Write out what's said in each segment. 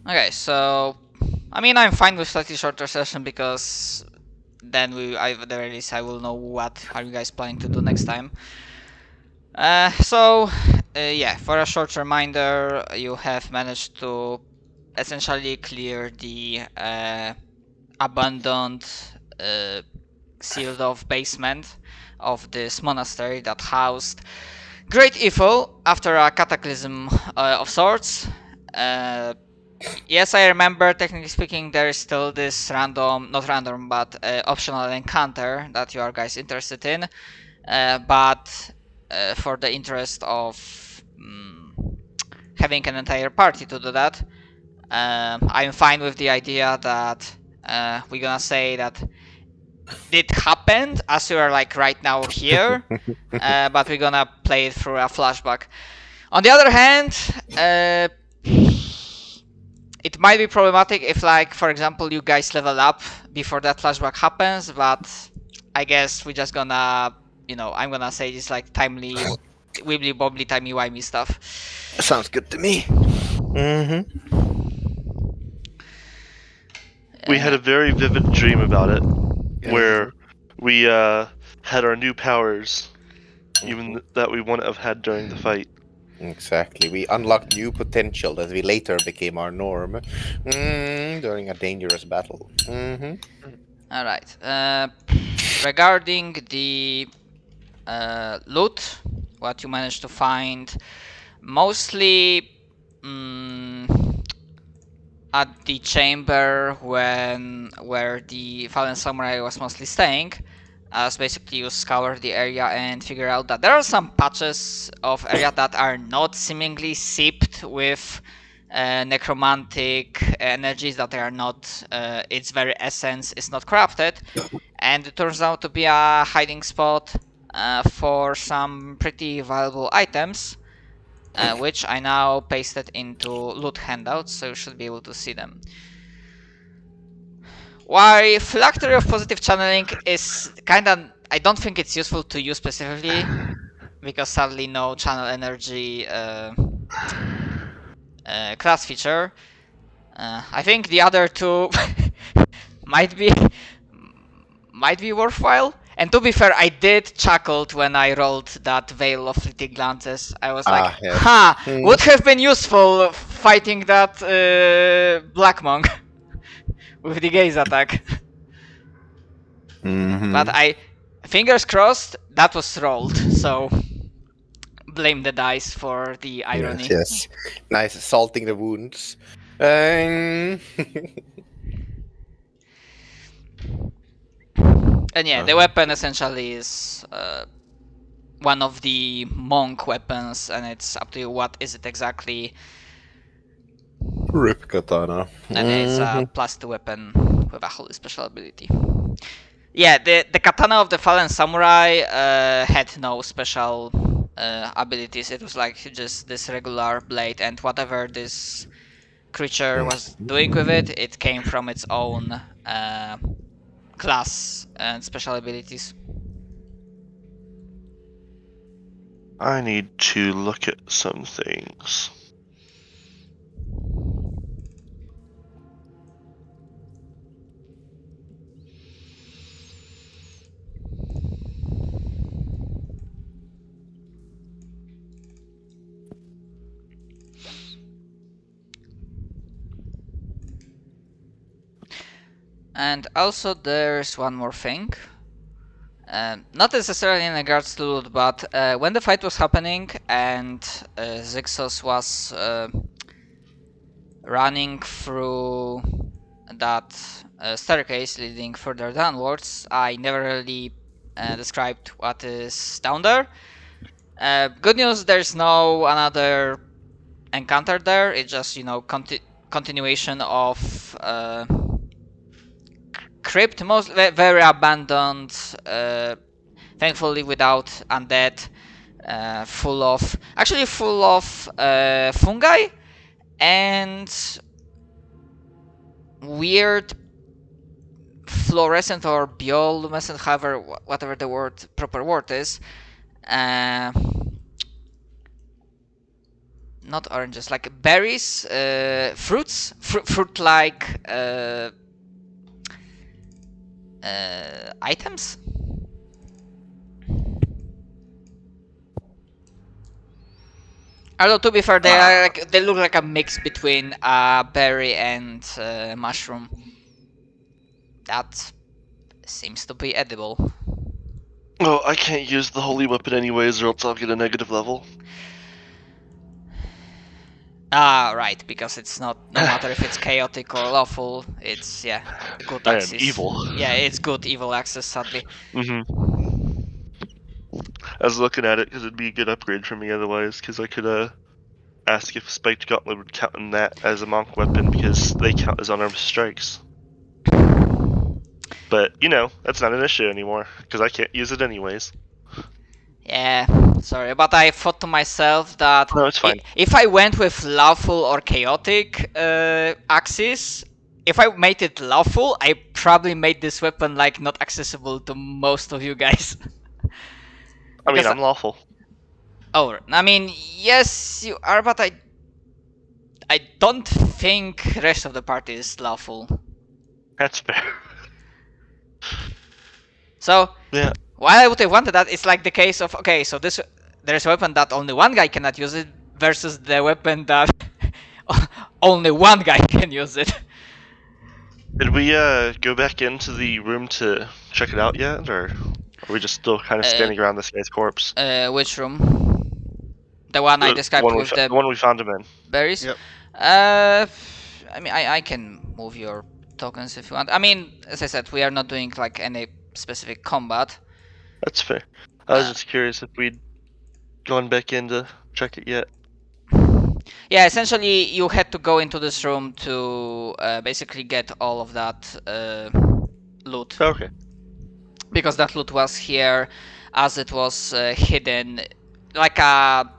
Okay, so I mean I'm fine with slightly shorter session because then at the very least I will know what are you guys planning to do next time. Yeah, for a short reminder, you have managed to essentially clear the abandoned, uh, sealed off basement of this monastery that housed great evil after a cataclysm of sorts. Uh, yes, I remember, technically speaking, there is still this random, not random, but optional encounter that you are guys interested in. But for the interest of having an entire party to do that, I'm fine with the idea that we're gonna say that it happened as you are like right now here, but we're gonna play it through a flashback. On the other hand, it might be problematic if, like, for example, you guys level up before that flashback happens, but I guess we're just gonna, I'm gonna say this like timely, wibbly bobbly, timey wimey stuff. Sounds good to me. We had a very vivid dream about it, where we had our new powers, even that we wouldn't have had during the fight. Exactly. We unlocked new potential that we later became our norm during a dangerous battle. All right. Regarding the loot, what you managed to find, mostly at the chamber where the fallen samurai was mostly staying, as basically you scour the area and figure out that there are some patches of area that are not seemingly seeped with necromantic energies, that they are not, its very essence is not corrupted, and it turns out to be a hiding spot for some pretty valuable items, which I now pasted into loot handouts, so you should be able to see them. Why Phylactery of Positive Channeling is kinda... I don't think it's useful to use specifically, because sadly no channel energy class feature. I think the other two might be worthwhile. And to be fair, I did chuckled when I rolled that Veil of Fleeting Glances. I was like, Yes. ha! Would have been useful fighting that Black Monk with the gaze attack. But fingers crossed, that was rolled, so blame the dice for the irony. Yes. Nice salting the wounds. Um, And yeah, the weapon essentially is one of the monk weapons, and it's up to you what is it exactly. Rip katana. And yeah, it's a +2 weapon with a holy special ability. Yeah, the katana of the fallen samurai had no special abilities. It was like just this regular blade, and whatever this creature was doing with it, it came from its own class and special abilities. I need to look at some things. And also there's one more thing. Not necessarily in regards to loot, but when the fight was happening and Zixos was running through that staircase leading further downwards, I never really described what is down there. Good news, there's no another encounter there. It's just, continuation of crypt, most very abandoned, thankfully without undead, full of fungi and weird fluorescent or bioluminescent, however, whatever the proper word is, not oranges, like berries, fruits, fruit-like items. Although to be fair, they look like a mix between berry and mushroom. That seems to be edible. Oh, I can't use the holy weapon anyways, or else I'll get a negative level. Ah, right, because it's not. No matter if it's chaotic or lawful, it's good I am access. evil. Yeah, it's good evil access. Sadly. I was looking at it because it'd be a good upgrade for me otherwise, because I could ask if Spiked Gauntlet would count in that as a monk weapon because they count as unarmed strikes. But, that's not an issue anymore, because I can't use it anyways. Yeah, sorry, but I thought to myself that No, it's fine. if I went with lawful or chaotic axis, if I made it lawful, I probably made this weapon like not accessible to most of you guys. I mean, I'm lawful. Oh, I mean, yes, you are, but I don't think rest of the party is lawful. That's fair. So, Yeah. why I would have wanted that, it's like the case of, okay, so there's a weapon that only one guy cannot use it versus the weapon that only one guy can use it. Did we go back into the room to check it out yet, or are we just still kind of standing around this guy's corpse? Which room? The one I described with the one we found him in. berries? Yep. I mean, I can move your tokens if you want. I mean, as I said, we are not doing like any specific combat. That's fair. I was just curious if we'd gone back in to check it yet. Yeah, essentially, you had to go into this room to basically get all of that loot. Okay. Because that loot was here, as it was hidden, like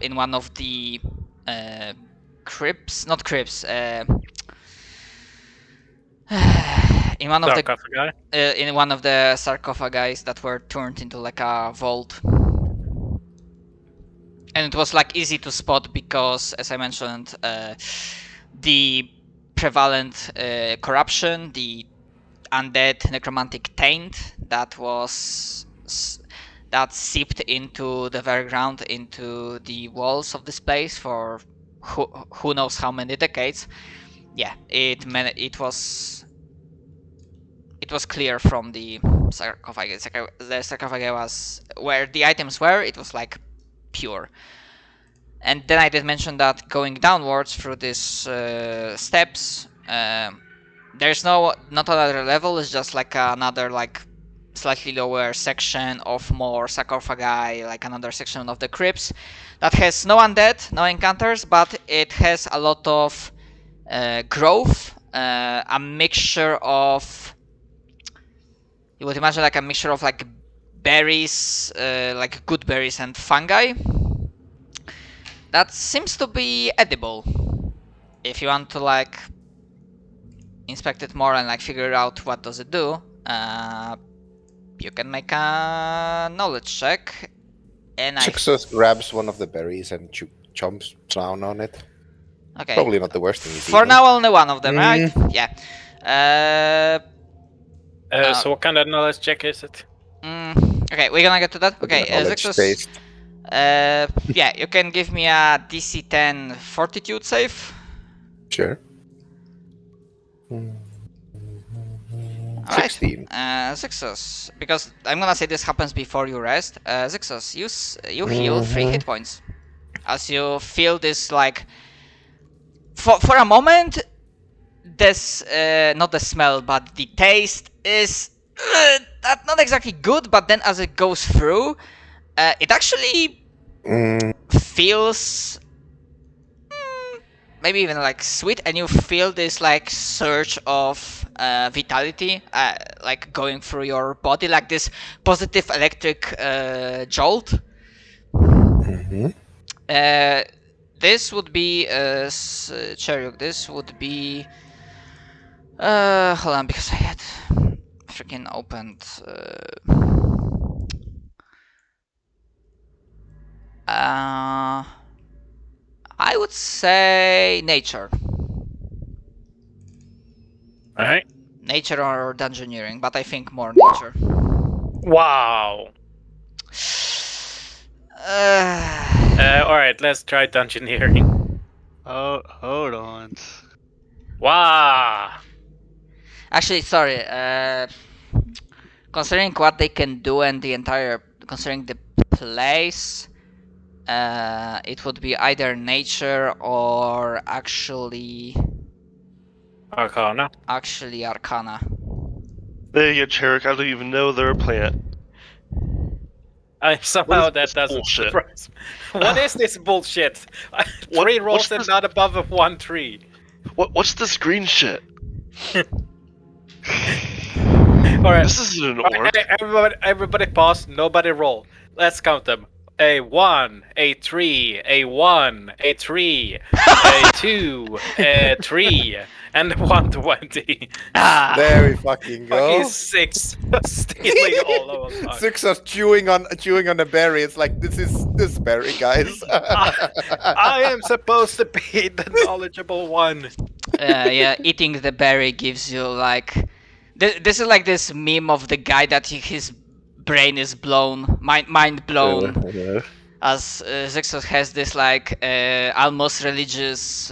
in one of the crypts, not crypts. In one of Sarcophagi? in one of the sarcophagi that were turned into like a vault. And it was like easy to spot because, as I mentioned, the prevalent corruption, the undead necromantic taint that seeped into the very ground, into the walls of this place for who knows how many decades. Yeah, it was clear from the sarcophagus. The sarcophagus was where the items were. It was like pure. And then I did mention that going downwards through these steps, there's not another level. It's just like another like slightly lower section of more sarcophagi, like another section of the crypts that has no undead, no encounters, but it has a lot of growth, a mixture of, you would imagine like a mixture of like berries, like good berries and fungi. That seems to be edible. If you want to like inspect it more and like figure out what does it do, you can make a knowledge check. And Chixos grabs one of the berries and chomps down on it. Okay. Probably not the worst thing he's For eaten. now, only one of them, right? Yeah. So what kind of knowledge check is it? Okay, we're gonna get to that. Okay, Knowledge Zixus, taste. yeah, you can give me a DC 10 Fortitude save. Sure. Alright. 16. Zixus, because I'm gonna say this happens before you rest. Zixus, you heal 3 hit points as you feel this like. For a moment, this not the smell, but the taste is not exactly good. But then as it goes through, it actually feels maybe even like sweet, and you feel this like surge of vitality like going through your body, like this positive electric jolt. This would be Cheryuk, this would be hold on, because I had freaking opened I would say nature. Alright. Nature or dungeoneering, but I think more nature. Wow. Uh, Alright, let's try dungeoneering. Oh, hold on. Wow. Actually, sorry. Considering what they can do and considering the place, it would be either nature or actually Arcana. arcana. There you go, Cherrick. I don't even know they're a plant. Somehow What is that this doesn't bullshit? surprise me. What is this bullshit? Three rolls what's and this- not above of 1 3. What's this green shit? Alright. This isn't an orc. Everybody pause, nobody roll. Let's count them. A 1, a 3, a 1, a 3, a 2, a 3, and 120. Ah, There we fucking go. Fucking 6 stealing all of us. Six are chewing on a berry. It's like this berry, guys. I am supposed to be the knowledgeable one. yeah, eating the berry gives you like. This is like this meme of the guy that his brain is blown, mind blown, as Zixos has this like almost religious.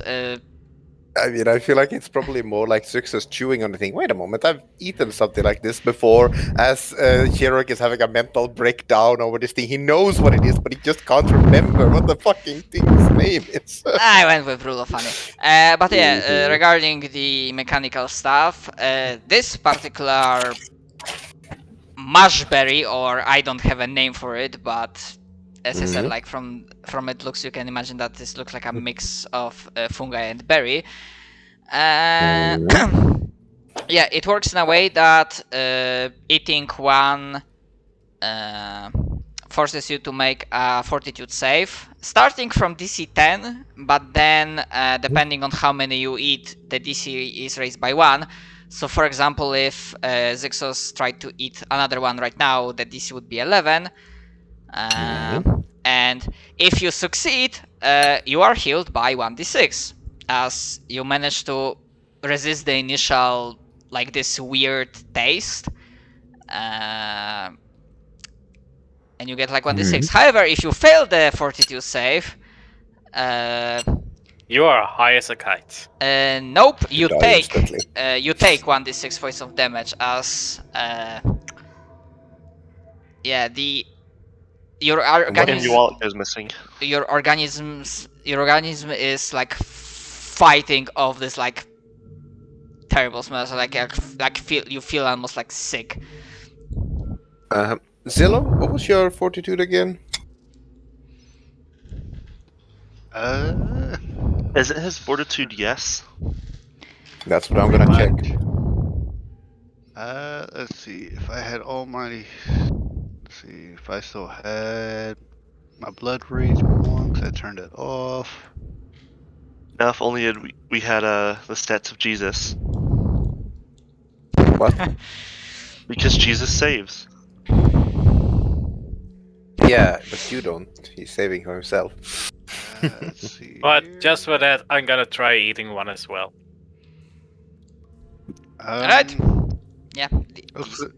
I mean, I feel like it's probably more like Success chewing on the thing. Wait a moment, I've eaten something like this before. As Chirurg is having a mental breakdown over this thing. He knows what it is, but he just can't remember what the fucking thing's name is. I went with rule of funny. But yeah, regarding the mechanical stuff, this particular mashberry, or I don't have a name for it, but as I said, like from it looks, you can imagine that this looks like a mix of fungi and berry. Yeah, it works in a way that eating one forces you to make a fortitude save, starting from DC 10, but then depending on how many you eat, the DC is raised by 1. So for example, if Zixos tried to eat another one right now, the DC would be 11. And if you succeed, you are healed by 1d6, as you manage to resist the initial, like, this weird taste. And you get like 1d6. However, if you fail the fortitude save, You are high as a kite. nope, you die take instantly. you take 1d6 points of damage, as yeah, your And organism your wallet goes missing. your organism is like fighting off this like terrible smell. So like you feel almost like sick. Zillow, what was your fortitude again? Is it his fortitude? Yes. That's what I'm gonna check. Let's see. If I had all my, let's see. If I still had my blood rage on, 'cause I turned it off. Now, if only we had the stats of Jesus, What? because Jesus saves. Yeah, but you don't. He's saving for himself. Let's see. But here. just for that, I'm gonna try eating one as well. Alright. Yeah.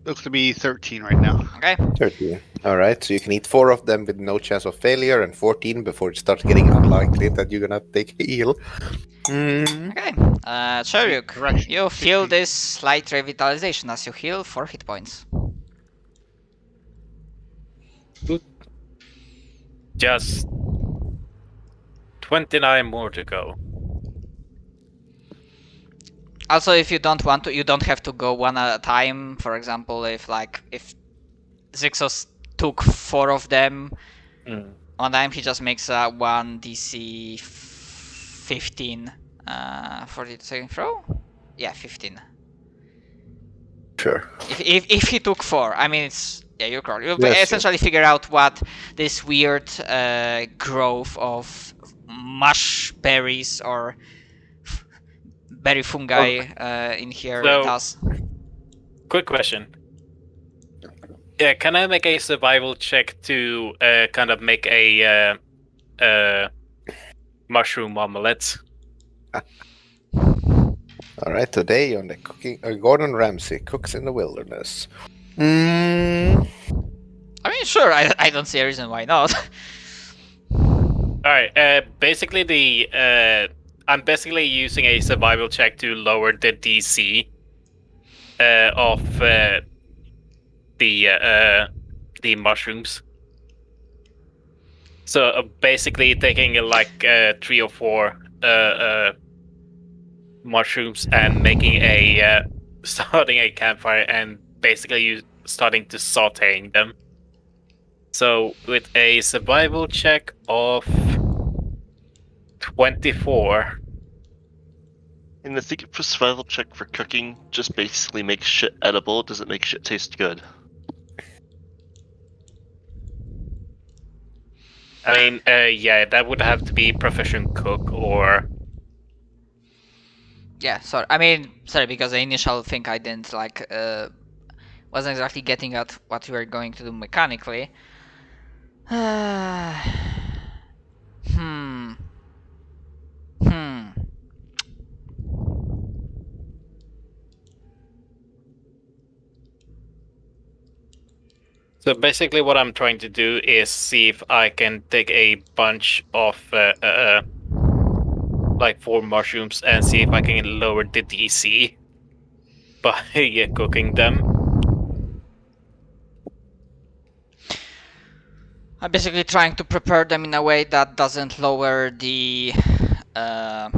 Looks to be 13 right now. Okay. 13. Alright, so you can eat 4 of them with no chance of failure, and 14 before it starts getting unlikely that you're gonna take a heal. Okay. Cheruk, Correction. you feel this slight revitalization as you heal 4 hit points. Just 29 more to go. Also, if you don't want to, you don't have to go one at a time. For example, if Zixos took 4 of them on time, he just makes a 1 DC 15 for the second throw. Yeah, 15. Sure. If he took 4, I mean, it's you're correct. You Yes, essentially figure out what this weird growth of mush berries or berry fungi in here So- does. Quick question. Yeah, can I make a survival check to kind of make a mushroom omelets. All right, today on the cooking, Gordon Ramsay cooks in the wilderness. Mm, I mean, sure, I don't see a reason why not. Alright, basically I'm basically using a survival check to lower the DC of the mushrooms. So basically taking like 3 or 4 mushrooms and making a starting a campfire and basically starting to sauteing them. So with a survival check of 24. And I think for survival check for cooking, just basically make shit edible. Does it make shit taste good? I mean, yeah, that would have to be proficient cook or Yeah, sorry. I mean, sorry, because the initial thing I didn't like wasn't exactly getting at what you were going to do mechanically. Hmm. Hmm. So basically, what I'm trying to do is see if I can take a bunch of like 4 mushrooms and see if I can lower the DC by cooking them. I'm basically trying to prepare them in a way that doesn't lower the uh,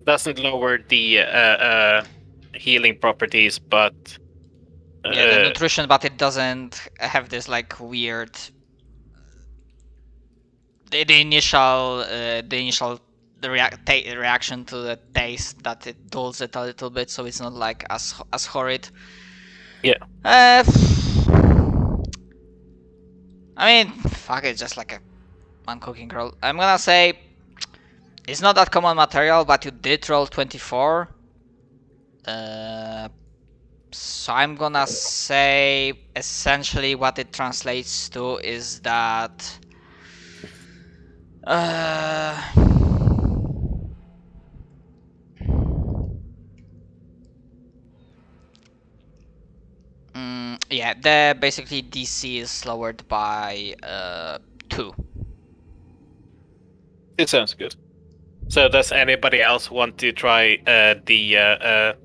Doesn't lower the healing properties, but yeah, the nutrition, but it doesn't have this like weird the initial reaction to the taste that it dulls it a little bit, so it's not like as horrid. Yeah. I mean, fuck it, just like a one cooking roll. I'm gonna say it's not that common material, but you did roll 24. So I'm gonna say essentially what it translates to is that yeah, the basically DC is lowered by 2. it sounds good. So does anybody else want to try the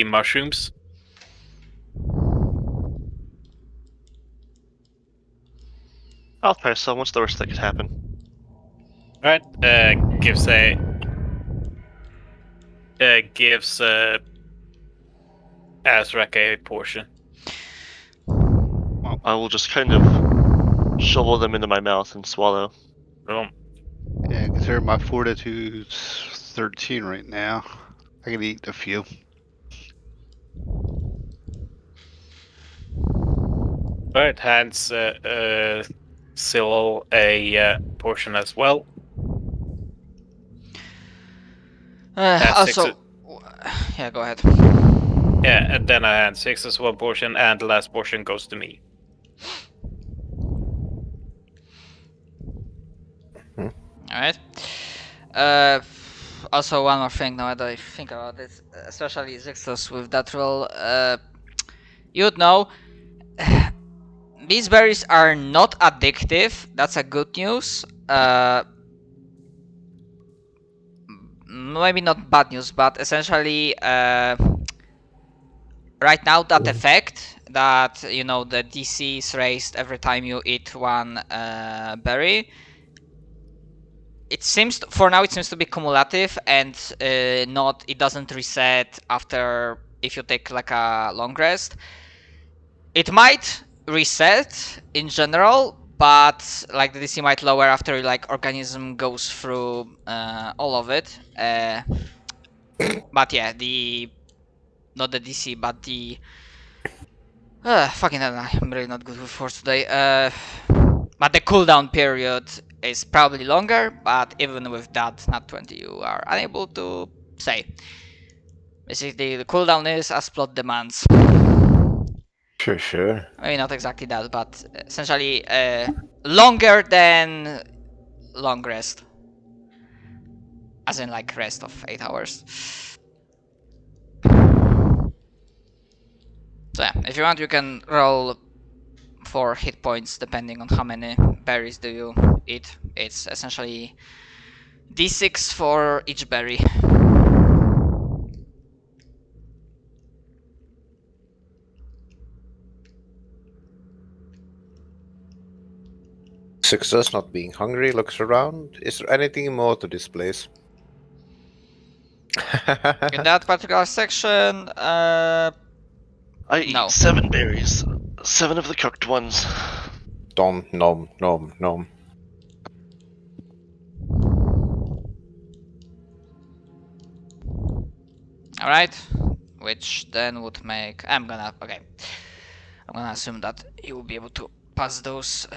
mushrooms? I'll try some. What's the worst that could happen? Right. Gives Azrak a portion. I will just kind of shovel them into my mouth and swallow. Yeah, consider my fortitude's 13 right now. I can eat a few. Right, hands Syl a portion as well. Also, yeah, go ahead. Yeah, and then I hand Six as one portion, and the last portion goes to me. Alright. Also, one more thing now that I think about it, especially Zixos with that roll, you'd know these berries are not addictive. That's a good news. Maybe not bad news, but essentially, right now that effect that you know the DC is raised every time you eat one berry. It seems for now it seems to be cumulative and not it doesn't reset after if you take like a long rest. It might reset in general, but like the DC might lower after like organism goes through all of it. But yeah, the not the DC, but the fucking hell, I'm really not good with words today. But the cooldown period is probably longer, but even with that, not 20, you are unable to say. Basically, the cooldown is as plot demands. Sure. Maybe not exactly that, but essentially longer than long rest. As in like rest of 8 hours. So yeah, if you want you can roll for hit points depending on how many berries do you eat. It's essentially d6 for each berry. Success not being hungry, looks around. Is there anything more to this place? In that particular section, I No. eat 7 berries. 7 of the cooked ones. Nom. alright. Which then would make... I'm gonna assume that you will be able to pass those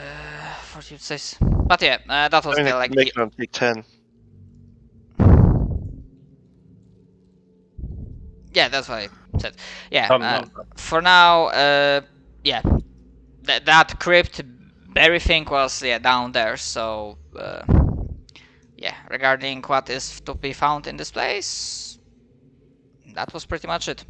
fortitude saves. But yeah, that was I mean, the I like could make the... it on take 10. Yeah, that's what I said. Yeah, Um, for now, yeah, that crypt berry thing was down there. So yeah, regarding what is to be found in this place, that was pretty much it.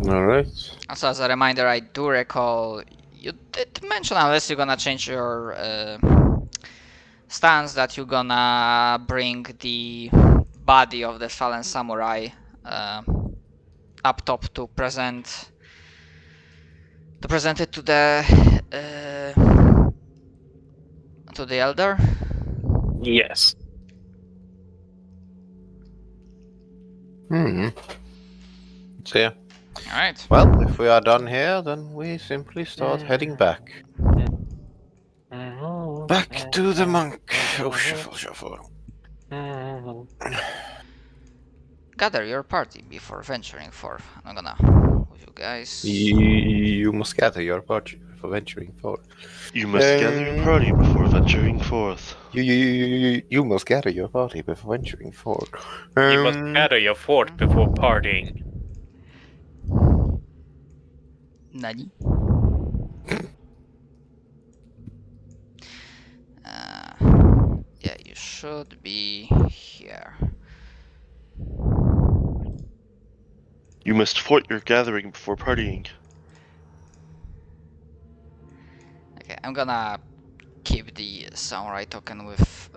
Alright. Also, as a reminder, I do recall you did mention, unless you're gonna change your stance, that you're gonna bring the body of the fallen samurai uh, up top to present it to the elder. yes. So yeah. All right. Well, if we are done here, then we simply start heading back. Back to the monk. Oh, shuffle. Gather your party before venturing forth. I'm gonna with you guys. You must gather your party for venturing forth. You must gather your party before venturing forth. You must gather your party before venturing forth. You must gather your fort before partying. Nani? Yeah, you should be here. You must fort your gathering before partying. Okay, I'm gonna keep the samurai token with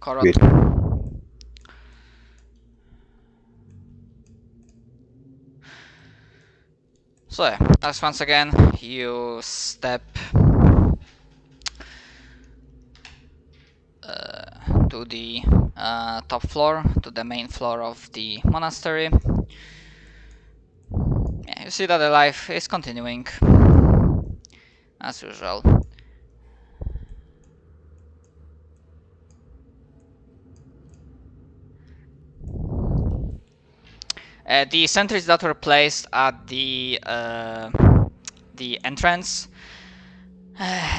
Korot. Wait. So yeah, as once again you step to the top floor, to the main floor of the monastery. Yeah, you see that the life is continuing as usual. The sentries that were placed at the entrance,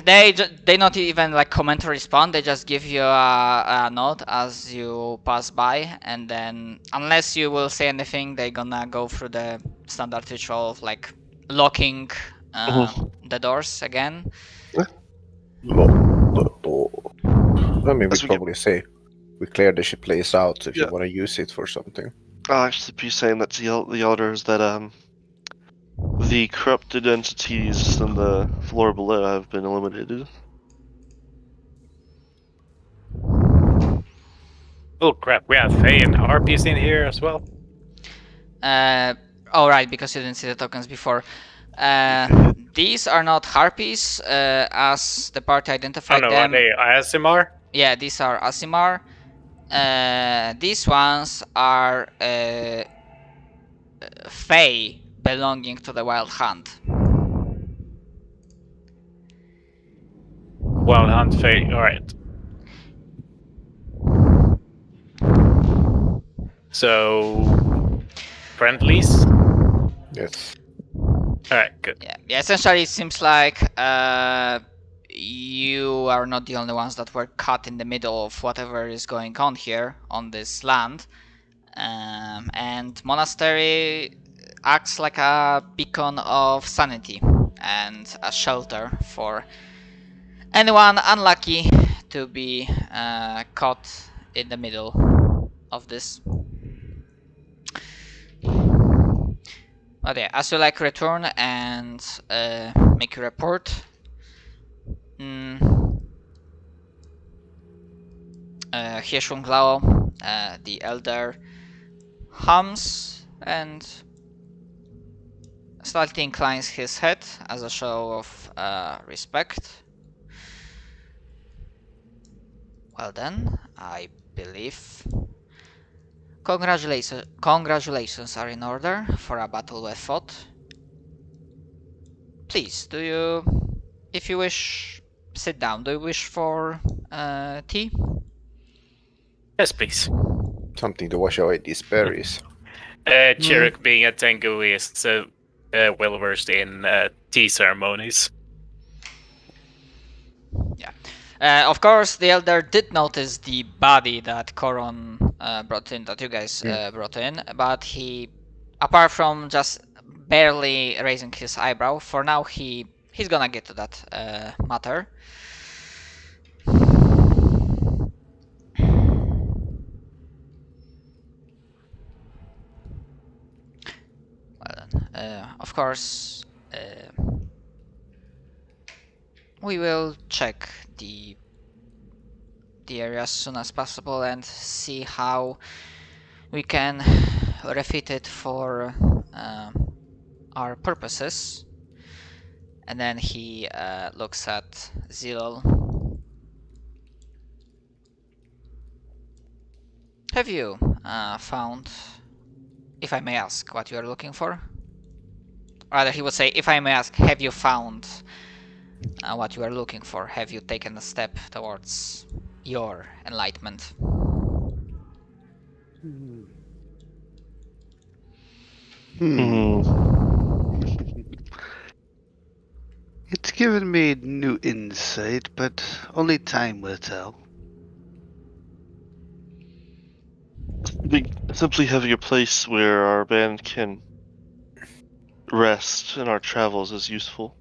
they not even like comment or respond. They just give you a nod as you pass by, and then unless you will say anything, they're gonna go through the standard ritual of like locking the doors again. I mean, As we'd we get- probably say we cleared the place out if you Yeah. want to use it for something. I'll actually be saying that to the elders that the corrupted entities on the floor below have been eliminated. Oh crap, we have Faye and Harpies in here as well. Oh right, because you didn't see the tokens before. These are not harpies, as the party Oh identified no, them. are they Asimar? Yeah, these are Asimar. These ones are Fae belonging to the Wild Hunt. Wild Hunt Faye, alright. So... friendlies? Yes. Alright, good. Yeah, essentially it seems like you are not the only ones that were caught in the middle of whatever is going on here on this land. And monastery acts like a beacon of sanity and a shelter for anyone unlucky to be caught in the middle of this. But yeah, as you like return and make your report, Hieshung Lao, the elder, hums and slightly inclines his head as a show of respect. Well then, I believe congratulations are in order for a battle well fought. Please, if you wish, sit down. Do you wish for tea? Yes, please. Something to wash away these berries. Chirrut, being a Tengu, is well versed in tea ceremonies. Yeah. Of course, the elder did notice the body that Koron brought in, that you guys brought in, but he, apart from just barely raising his eyebrow, for now he's gonna get to that matter. Well then, of course, we will check the area as soon as possible and see how we can refit it for our purposes. And then he looks at Zilal. Have you found, if I may ask, what you are looking for? Rather, he would say, if I may ask, have you found what you are looking for? Have you taken a step towards your enlightenment? It's given me new insight, but only time will tell. Simply having a place where our band can rest in our travels is useful.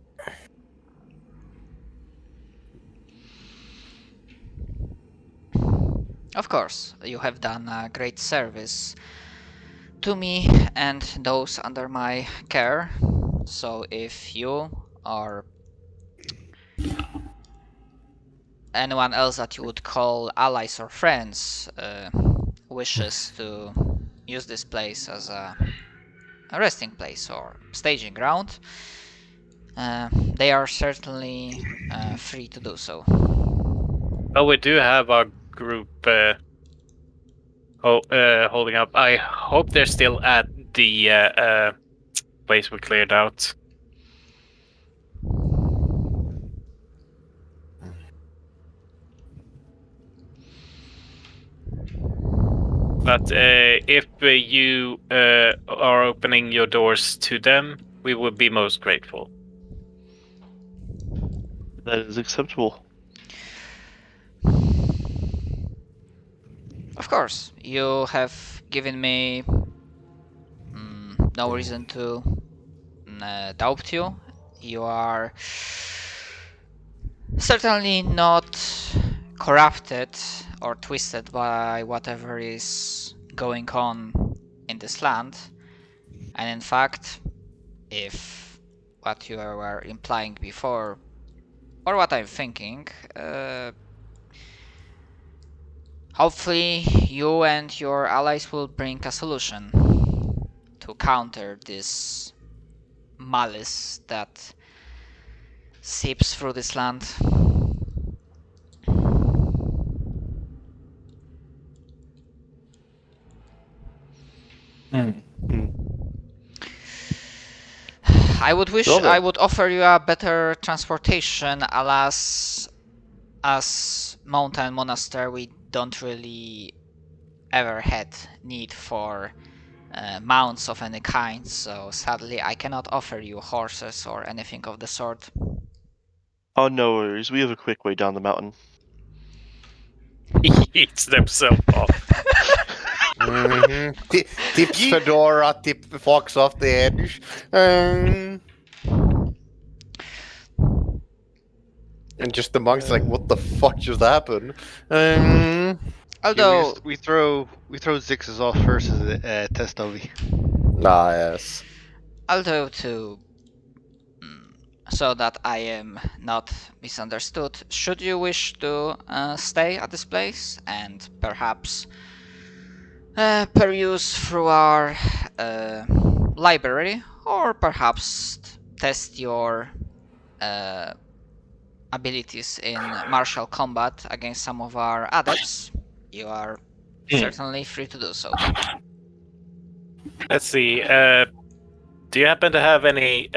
Of course, you have done a great service to me and those under my care. So if you or anyone else that you would call allies or friends wishes to use this place as a resting place or staging ground, they are certainly free to do so. Well, we do have our group holding up. I hope they're still at the place we cleared out. But if you are opening your doors to them, we would be most grateful. That is acceptable. Of course, you have given me no reason to doubt you. You are certainly not corrupted or twisted by whatever is going on in this land. And in fact, if what you were implying before, or what I'm thinking, hopefully you and your allies will bring a solution to counter this malice that seeps through this land. I would offer you a better transportation, alas, as Mountain Monastery we don't really ever had need for mounts of any kind, so sadly I cannot offer you horses or anything of the sort. Oh, no worries. We have a quick way down the mountain. He eats themselves off. Tips Fedora, tip Fox off the edge. And just the monks like, what the fuck just happened? Although, we throw Zixes off first as a test ovi. Yes. to so that I am not misunderstood, should you wish to stay at this place and perhaps peruse through our library, or perhaps test your abilities in martial combat against some of our adepts, you are certainly free to do so. Let's see. Do you happen to have any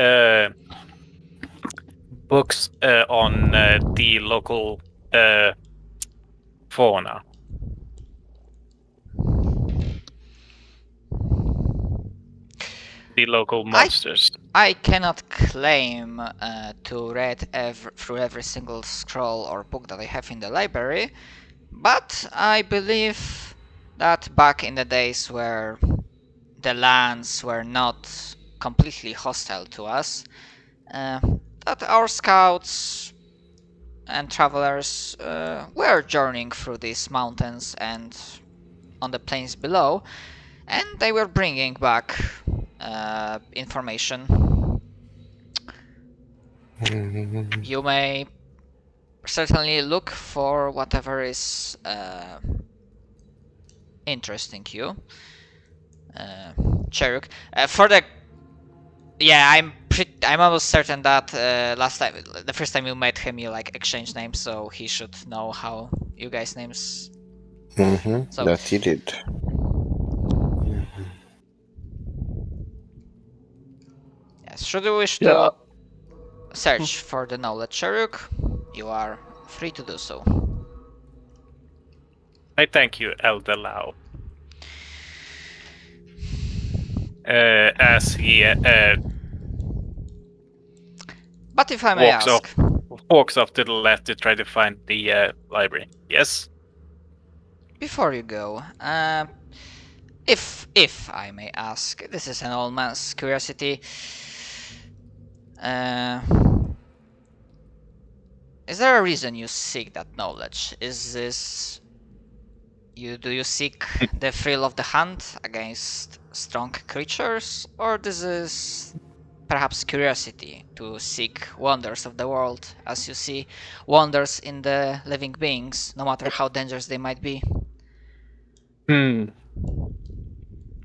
books on the local fauna? The local monsters. I cannot claim to read through every single scroll or book that I have in the library, but I believe that back in the days where the lands were not completely hostile to us, that our scouts and travelers were journeying through these mountains and on the plains below, and they were bringing back information. You may certainly look for whatever is interesting you. Cheruk. I'm almost certain that the first time you met him, you like exchanged names, so he should know how you guys' names. So- That he did. Yes, should you wish to search for the knowledge Cheruk, you are free to do so. I thank you, Elder Lau. As he But if I may Walks ask, walks off to the left to try to find the library. Yes. before you go, if I may ask, this is an old man's curiosity. Is there a reason you seek that knowledge? Is this do you seek the thrill of the hunt against strong creatures, or this is perhaps curiosity to seek wonders of the world, as you see wonders in the living beings, no matter how dangerous they might be?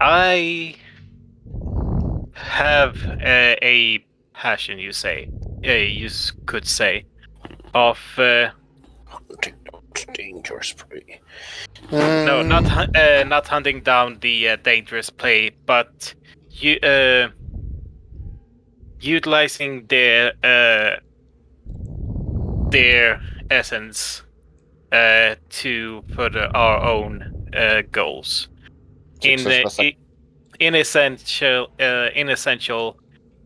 I have a passion, you could say, of Dangerous prey. no, not hunting down the dangerous prey, but utilizing their essence to further our own goals. In essential,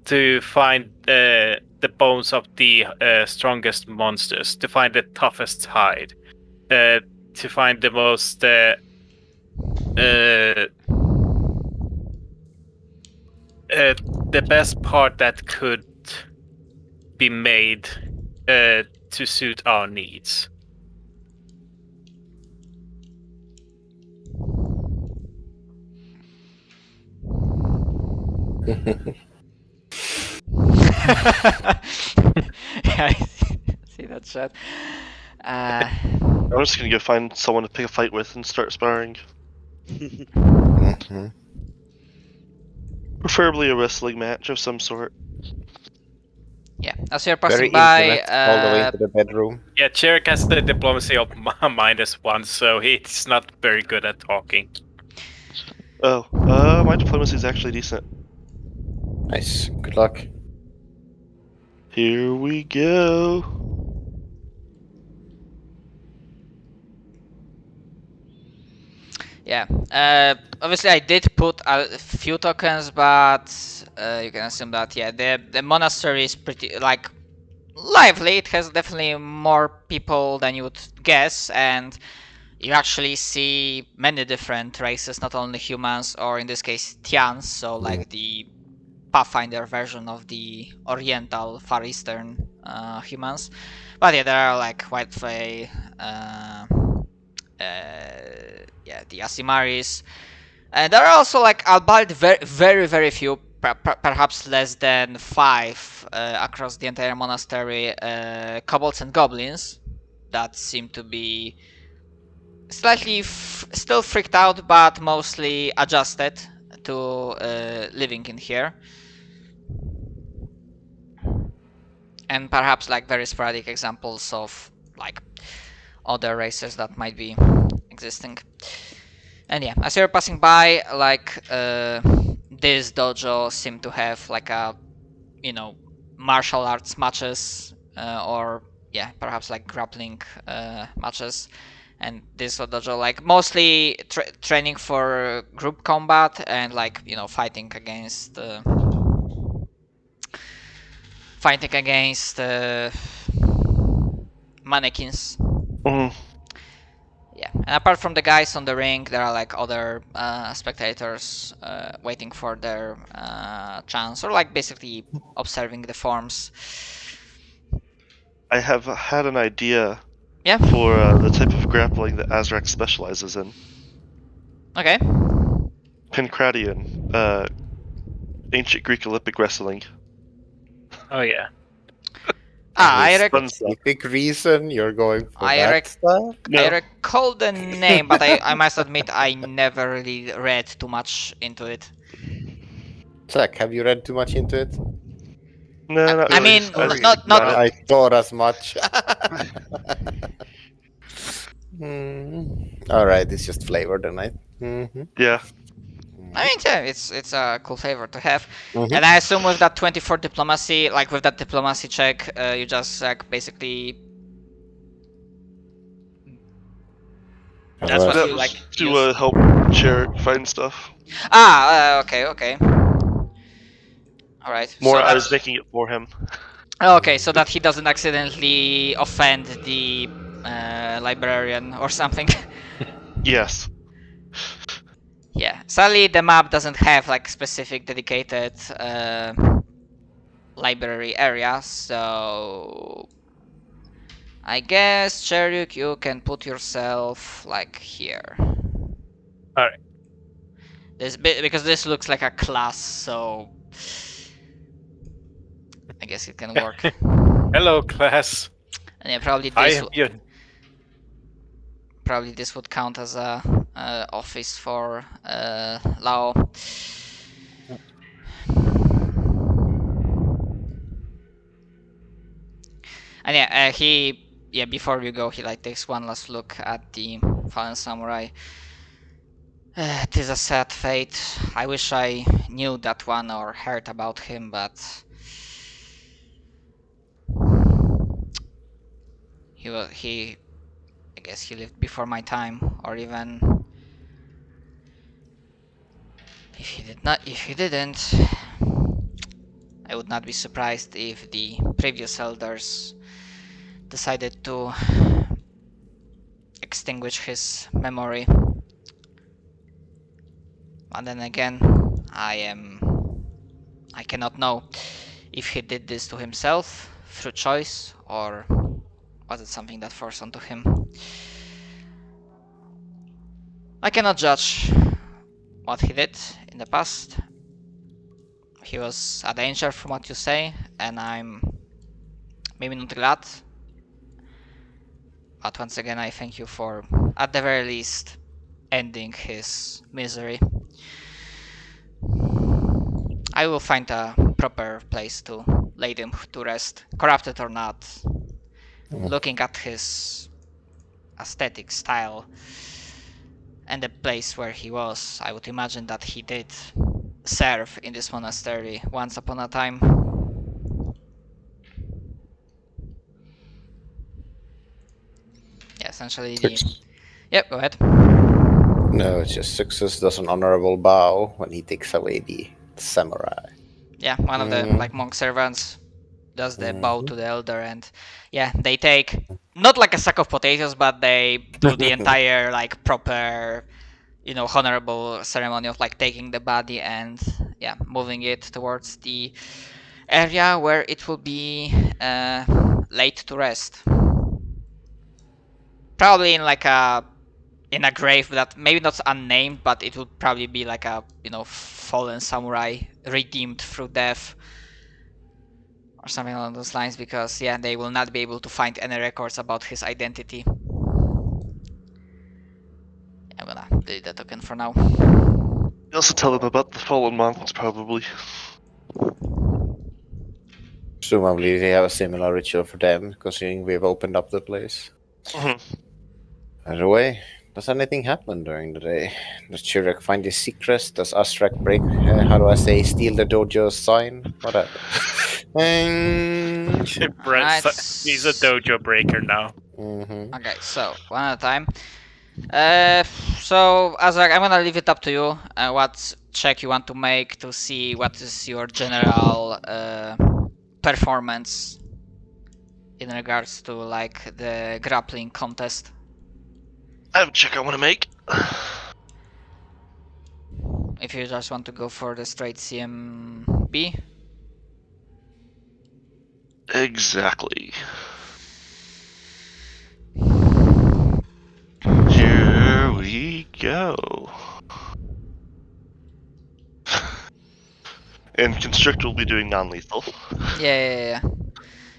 to find the bones of the strongest monsters, to find the toughest hide, to find the most the best part that could be made to suit our needs. Yeah, I see that chat. I'm just gonna go find someone to pick a fight with and start sparring. Preferably a wrestling match of some sort. Yeah, as you're Very passing by, intimate, all the way into the bedroom. Yeah, Cherrick has the diplomacy of -1, so he's not very good at talking. Oh, my diplomacy is actually decent. Nice. Good luck. Here we go. yeah. Obviously, I did put a few tokens, but you can assume that the monastery is pretty lively. It has definitely more people than you would guess, and you actually see many different races, not only humans or in this case Tians, so like the Pathfinder version of the Oriental Far Eastern humans. But yeah, there are like Whitefay, yeah, the Asimaris. And there are also like albeit very few, perhaps less than 5 across the entire monastery, kobolds and goblins that seem to be slightly still freaked out, but mostly adjusted to living in here. And perhaps like very sporadic examples of like other races that might be existing. And yeah, as you're passing by, like this dojo seem to have like a, you know, martial arts matches, or yeah, perhaps like grappling matches. And this dojo like mostly training for group combat and like, you know, fighting against mannequins. Mhm. Yeah, and apart from the guys on the ring, there are like other spectators waiting for their chance, or like basically observing the forms. I have had an idea Yeah. for the type of grappling that Azrak specializes in. Okay. Pancratian, ancient Greek Olympic wrestling. Oh yeah. I Specific reason you're going for I that rec- stuff? No, I recall the name, but I must admit I never really read too much into it. Zach, have you read too much into it? no, not I really. mean, I just not got it. I thought as much. All right, it's just flavor tonight. Yeah, I mean, yeah, it's a cool favor to have. Mhm. And I assume with that 24 diplomacy, like with that diplomacy check, you just like basically. That's what that you was like. to Use. help Cherrick find stuff. Okay. All right. More, So I was that. making it for him. Okay, so that he doesn't accidentally offend the librarian or something. Yes. Yeah, sadly the map doesn't have like specific dedicated library area, so I guess Cheruk, you can put yourself like here. Alright. This because this looks like a class, so I guess it can work. Hello, class. And yeah, probably I this am your. probably this would count as a office for Lao. And yeah, before you go, he like takes one last look at the fallen samurai. It is a sad fate. I wish I knew that one or heard about him, but he I guess he lived before my time, or even if he didn't, I would not be surprised if the previous elders decided to extinguish his memory. And then again, I cannot know if he did this to himself through choice, or was it something that forced onto him. I cannot judge what he did in the past. He was a danger from what you say, and I'm maybe not glad. But once again, I thank you for, at the very least, ending his misery. I will find a proper place to lay him to rest, corrupted or not. Looking at his aesthetic style and the place where he was, I would imagine that he did serve in this monastery once upon a time. Yeah, essentially the. Yep, go ahead. No, it's just Success does an honorable bow when he takes away the samurai. Yeah, one of the like monk servants does the bow to the elder, and yeah, they take not like a sack of potatoes, but they do the entire like proper, honorable ceremony of like taking the body and yeah, moving it towards the area where it will be laid to rest. Probably in a grave that maybe not unnamed, but it would probably be like a fallen samurai redeemed through death or something along those lines, because yeah, they will not be able to find any records about his identity. I'm gonna delete the token for now. You also tell them about the fallen monks, probably. Presumably they have a similar ritual for them, considering we've opened up the place. Mhm. By the way, does anything happen during the day? Does Chirek find his secrets? Does Astrak break, steal the dojo's sign? What happens? Alright. He's a dojo breaker now. Mhm. Okay, so one at a time. So Azrak, I'm gonna leave it up to you. What check you want to make to see what is your general performance in regards to like the grappling contest. I have a check I want to make. If you just want to go for the straight CMB. Exactly. Here we go. And Constrict will be doing non-lethal. Yeah.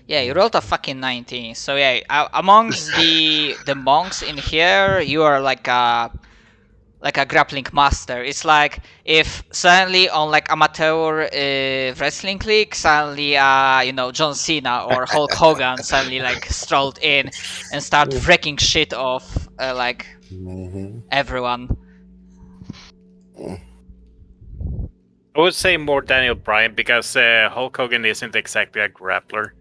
Yeah, you rolled a fucking 19. So yeah, amongst the monks in here, you are like a grappling master. It's like if suddenly on like amateur wrestling league, suddenly John Cena or Hulk Hogan suddenly like strolled in and start wrecking shit off like everyone. I would say more Daniel Bryan because Hulk Hogan isn't exactly a grappler.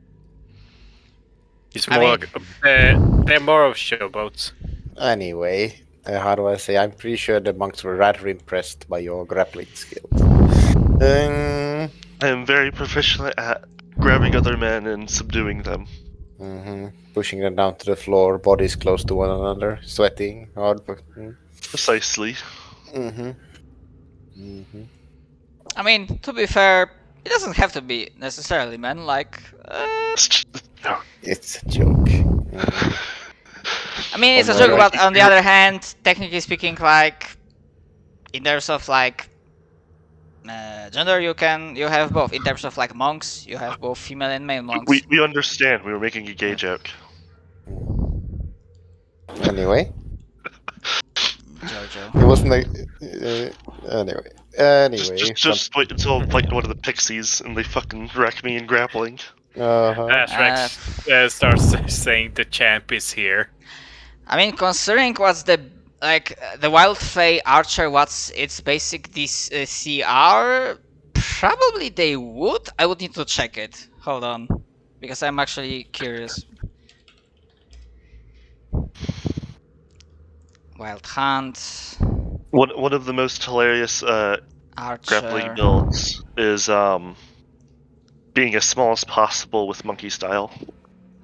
He's more. They're more of showboats. Anyway, how do I say? I'm pretty sure the monks were rather impressed by your grappling skills. I am very proficient at grabbing other men and subduing them. Pushing them down to the floor, bodies close to one another, sweating hard. Precisely. I mean, to be fair, it doesn't have to be necessarily, man. Like, It's a joke. I mean, it's a joke, but on the other hand, technically speaking, like, in terms of like gender, you have both. In terms of like monks, you have both female and male monks. We understand. We were making a gay joke. Anyway, Jojo. it wasn't like anyway. Just wait until I'm fighting one of the pixies and they fucking wreck me in grappling. Rex starts saying the champ is here. I mean, considering what's the Wild Fey Archer, what's its basic CR, probably they would. I would need to check it. Hold on, because I'm actually curious. Wild Hunt. One of the most hilarious grappling builds is being as small as possible with monkey style.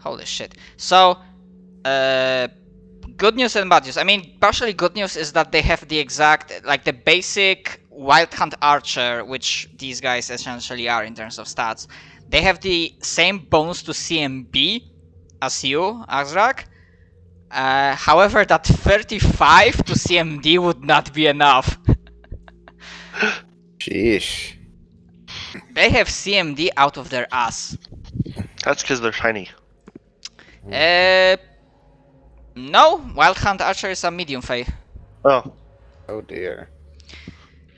Holy shit. So, good news and bad news. I mean, partially good news is that they have the exact, like the basic Wild Hunt Archer, which these guys essentially are in terms of stats. They have the same bonus to CMB as you, Azrak. However, that 35 to CMD would not be enough. Sheesh. They have CMD out of their ass. That's because they're tiny. No, Wild Hunt Archer is a medium fey. Oh. Oh dear.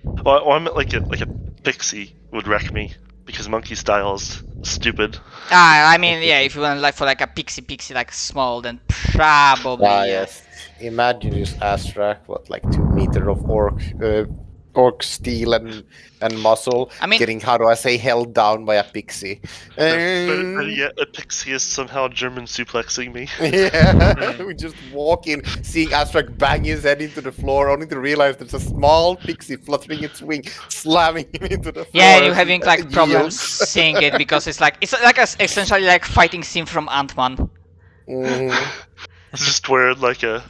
Well, I meant like a pixie would wreck me because monkey style is stupid. I mean, yeah, if you want like for like a pixie like small, then probably. Yes. Imagine this Astrak, what, like 2 meter of orc orc steel and muscle, I mean, getting, how do I say, held down by a pixie. Better yet, a pixie is somehow German suplexing me. Yeah, we just walk in, seeing Astrak bang his head into the floor, only to realize there's a small pixie fluttering its wing, slamming him into the floor. yeah, you're as he having like problems yields. seeing it because it's like essentially like fighting scene from Ant-Man. Mhm. It's just wearing like a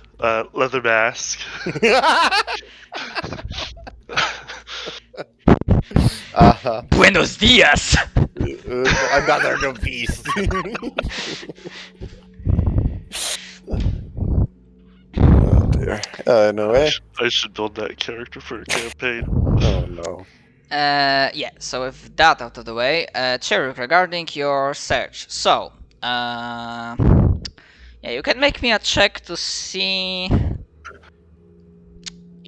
leather mask. Uh-huh. Buenos dias. Another novice. Oh dear. No way. I should build that character for a campaign. Oh no. Yeah, so with that out of the way, Cheruk, regarding your search. So, yeah, you can make me a check to see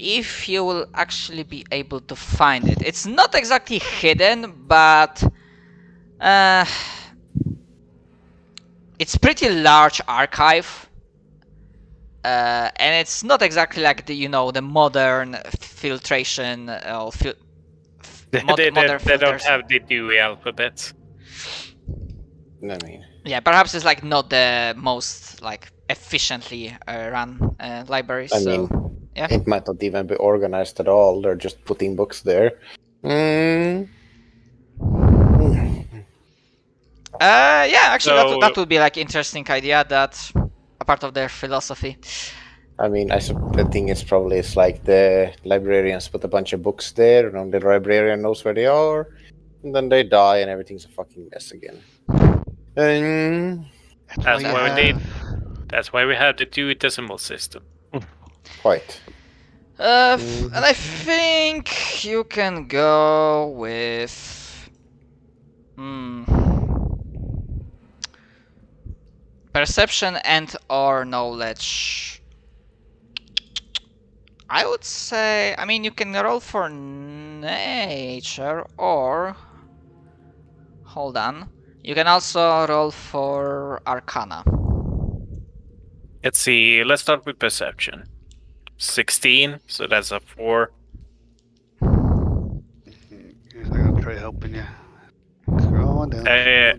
if you will actually be able to find it. It's not exactly hidden, but it's pretty large archive. And it's not exactly like the modern filtration or They modern don't filters. have the Dewey alphabet. I mean, Yeah, perhaps it's like not the most like efficiently run library. I So mean, yeah, it might not even be organized at all. They're just putting books there. Mm. yeah. Actually, So- that would be like interesting idea. That a part of their philosophy. I mean, the thing is probably it's like the librarians put a bunch of books there, and only the librarian knows where they are, and then they die, and everything's a fucking mess again. That's you why we need. have- That's why we have the Dewey Decimal System. Quite. And I think you can go with perception and or knowledge. I would say, I mean, you can roll for nature or hold on. You can also roll for arcana. Let's see. Let's start with perception. 16, so that's a 4. Here's I'm gonna try helping you. Scroll on down.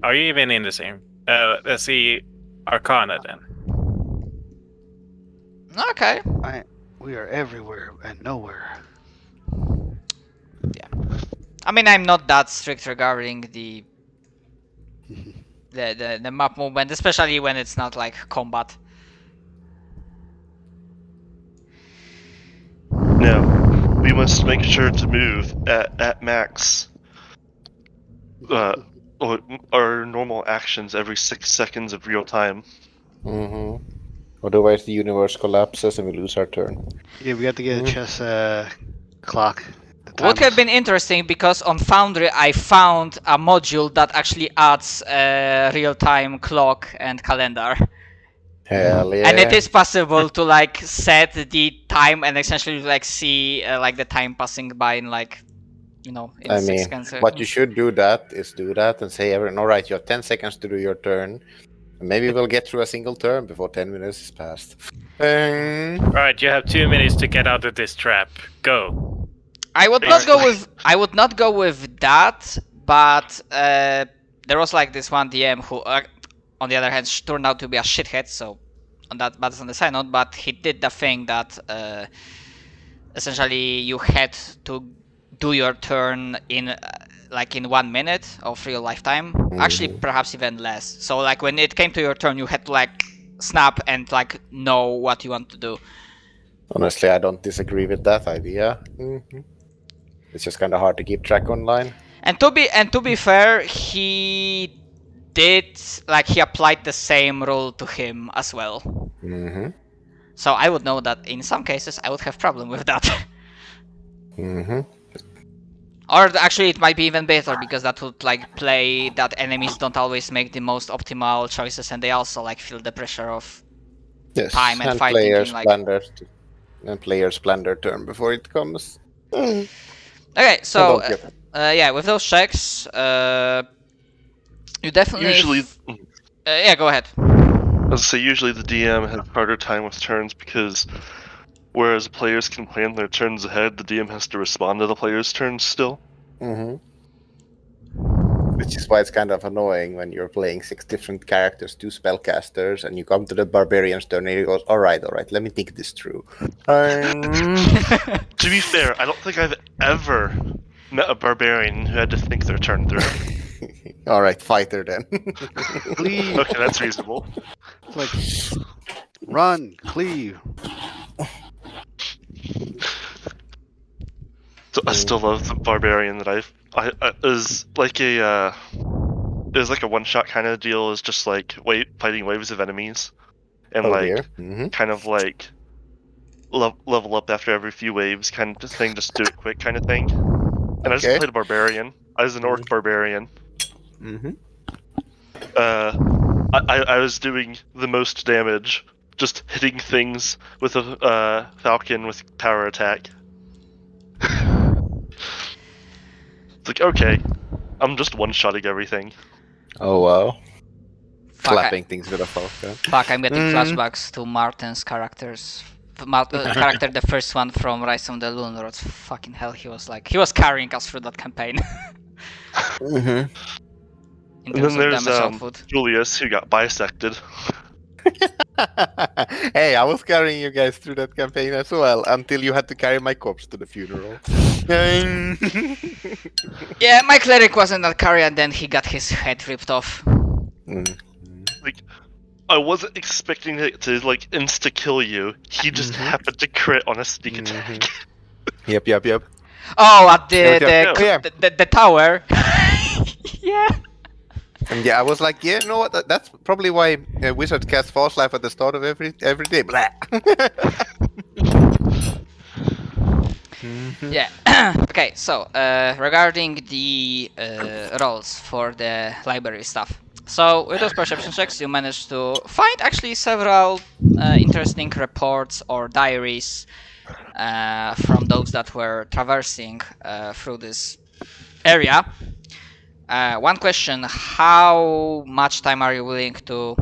Are you even in the same? Let's see. Arcana then. Okay. We are everywhere and nowhere. I mean, I'm not that strict regarding the map movement, especially when it's not like combat. Now, we must make sure to move at max. Our normal actions every 6 seconds of real time. Mm-hmm. Otherwise, the universe collapses and we lose our turn. Yeah, we got to get a chess clock. The Would have timers. been interesting because on Foundry I found a module that actually adds a real-time clock and calendar. Hell yeah. And it is possible to like set the time and essentially like see like the time passing by in like in I 6 mean, seconds. what you should do that and say everyone, all right, you have 10 seconds to do your turn. And maybe we'll get through a single turn before 10 minutes is passed. Right, you have 2 minutes to get out of this trap. Go. I would not go with that, but there was like this one DM who, on the other hand, turned out to be a shithead. So that's on the side note. But he did the thing that essentially you had to do your turn in 1 minute of real life time. Actually, perhaps even less. So like when it came to your turn, you had to like snap and like know what you want to do. Honestly, I don't disagree with that idea. It's just kind of hard to keep track online. And to be fair, he did he applied the same rule to him as well. Mm-hmm. So I would know that in some cases I would have problem with that. Mm-hmm. Or actually, it might be even better because that would play that enemies don't always make the most optimal choices, and they also feel the pressure of Yes. time and fighting players in, players plan their turn before it comes. Okay, so don't get yeah, with those checks, you definitely Usually, yeah, go ahead. I was say usually the DM has harder time with turns because Whereas players can plan their turns ahead, the DM has to respond to the player's turns still. Mm-hmm. Which is why it's kind of annoying when you're playing 6 different characters, 2 spellcasters, and you come to the barbarian's turn and he goes, all right, let me think this through. To be fair, I don't think I've ever met a barbarian who had to think their turn through. All right, fighter then. Cleave. Okay, that's reasonable. It's like run, cleave. So I still love the barbarian that I is like a is like a one shot kind of deal. Is just like fighting waves of enemies, and Oh like dear. Mm-hmm. kind of like level up after every few waves kind of thing. Just do it quick kind of thing. And I just Okay. played a barbarian. I was an orc barbarian. Mm-hmm. I was doing the most damage, just hitting things with a falcon with power attack. It's like, okay, I'm just one-shotting everything. Oh wow. Fuck, Clapping things with a falcon. Fuck, I'm getting Mm. flashbacks to Martin's characters. Character, the first one from Rise of the Loon Lords. Fucking hell, he was carrying us through that campaign Mm-hmm. in And terms then of there's damage output. Julius, who got bisected. Hey, I was carrying you guys through that campaign as well, until you had to carry my corpse to the funeral. Yeah, my cleric wasn't that carry, and then he got his head ripped off. Mm. I wasn't expecting it to like insta kill you. He just happened to crit on a sneak attack. Yep. Oh, at Yeah. the tower. Yeah. And yeah, I was like, yeah, you know what? That's probably why wizards cast false life at the start of every day. Blah. Yeah. Okay, so regarding the roles for the library stuff. So with those perception checks, you managed to find actually several interesting reports or diaries from those that were traversing through this area. One question: how much time are you willing to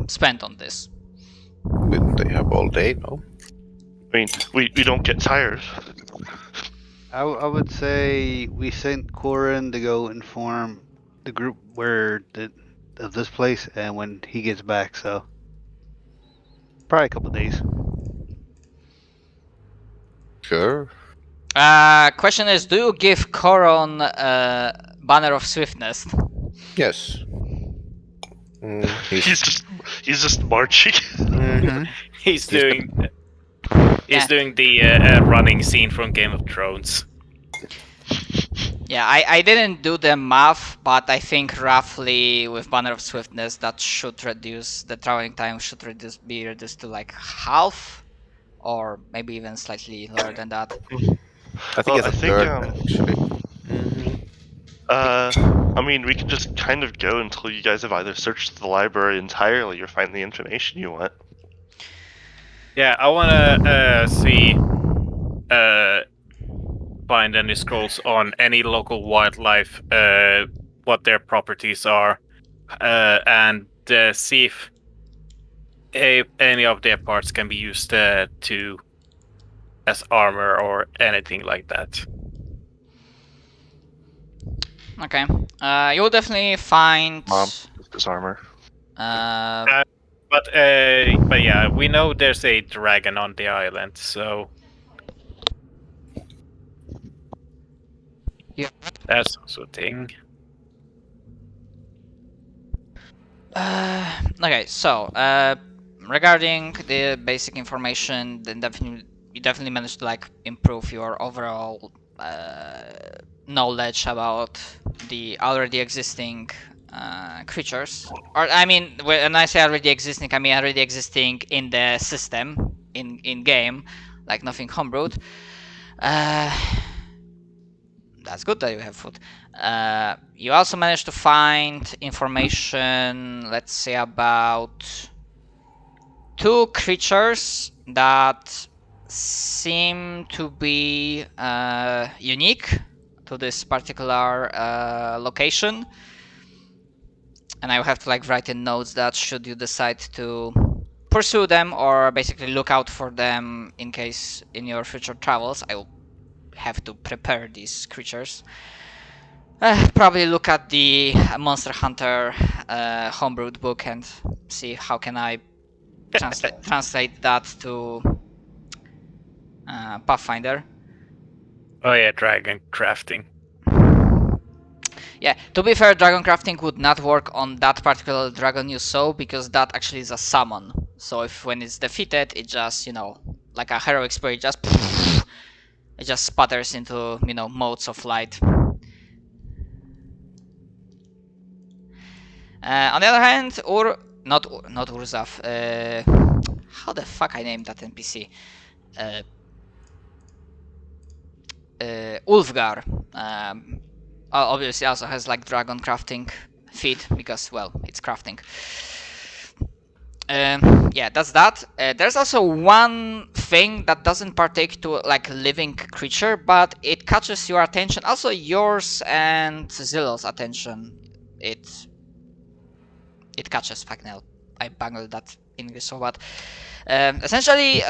spend on this? Wouldn't they have all day? No. I mean, we don't get tired. I would say we sent Corin to go inform the group of this place, and when he gets back, so probably a couple days. Sure. Question is: do you give Coron Banner of Swiftness? Yes. He's just marching. Mhm. He's doing Yeah. doing the running scene from Game of Thrones. Yeah, I didn't do the math, but I think roughly with Banner of Swiftness that should reduce the traveling time should be reduced to like half, or maybe even slightly lower than that. I think it's a third, um, actually. I mean, we can just kind of go until you guys have either searched the library entirely or find the information you want. Yeah, I wanna see find any scrolls on any local wildlife, what their properties are, and see if any of their parts can be used to as armor or anything like that. Okay. You'll definitely find. Mom, this armor. But yeah, we know there's a dragon on the island, so Yeah. that's also a thing. Okay, so regarding the basic information, then you definitely managed to like improve your overall knowledge about the already existing creatures. Or I mean, when I say already existing, I mean already existing in the system in game, like nothing homebrewed. That's good that you have food. You also managed to find information, let's say, about 2 creatures that seem to be unique to this particular location. And I will have to like write in notes that should you decide to pursue them or basically look out for them in case in your future travels. I will have to prepare these creatures. Probably look at the Monster Hunter homebrewed book and see how can I translate that to Pathfinder. Oh yeah, dragon crafting. Yeah, to be fair, dragon crafting would not work on that particular dragon you saw because that actually is a summon. So if when it's defeated, it just, like a heroic spirit, it just sputters into, modes of light. On the other hand, not Urzaf. How the fuck I named that NPC? Ulfgar. Obviously also has like dragon crafting feat because, well, it's crafting. Yeah, that's that. There's also one thing that doesn't partake to like living creature, but it catches your attention. Also yours and Zillow's attention. It catches. Fuck now, I bungled that English so bad. Essentially,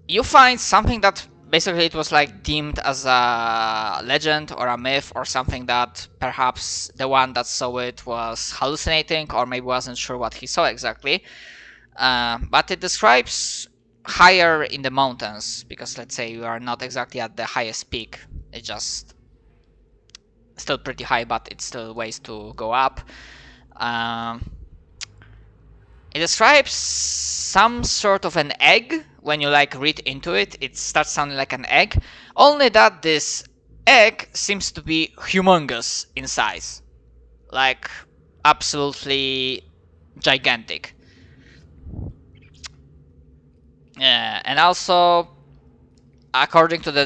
you find something that basically it was like deemed as a legend or a myth or something that perhaps the one that saw it was hallucinating or maybe wasn't sure what he saw exactly. But it describes higher in the mountains because let's say you are not exactly at the highest peak. It's just still pretty high, but it's still ways to go up. It describes some sort of an egg. When you like read into it, it starts sounding like an egg. Only that this egg seems to be humongous in size. Like absolutely gigantic. And also according to the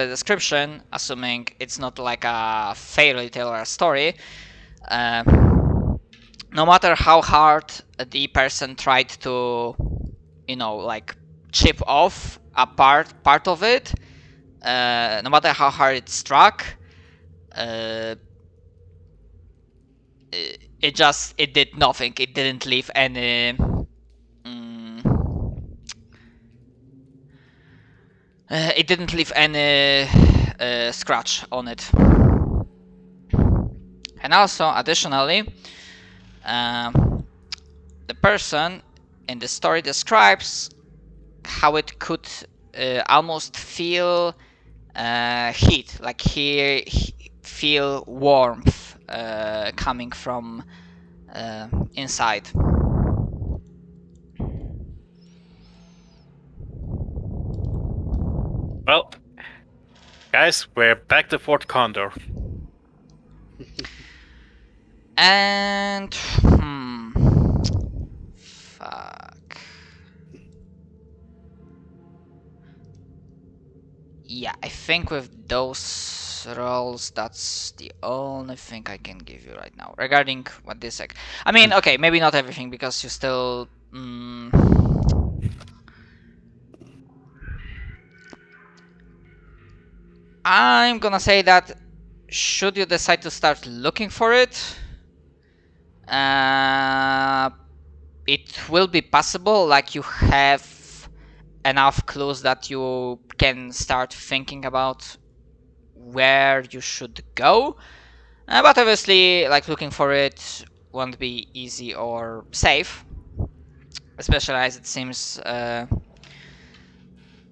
description, assuming it's not like a fairy tale or a story, no matter how hard the person tried to, like chip off a part of it, no matter how hard it struck, it did nothing. It didn't leave any. It didn't leave any scratch on it. And also, additionally, the person in the story describes how it could almost feel heat, like he feel warmth coming from inside. Well, guys, we're back to Fort Condor. And fuck. Yeah, I think with those rolls, that's the only thing I can give you right now regarding what this. I mean, okay, maybe not everything because you still. I'm gonna say that should you decide to start looking for it, it will be possible. Like you have enough clues that you can start thinking about where you should go. But obviously, like looking for it won't be easy or safe, especially as it seems there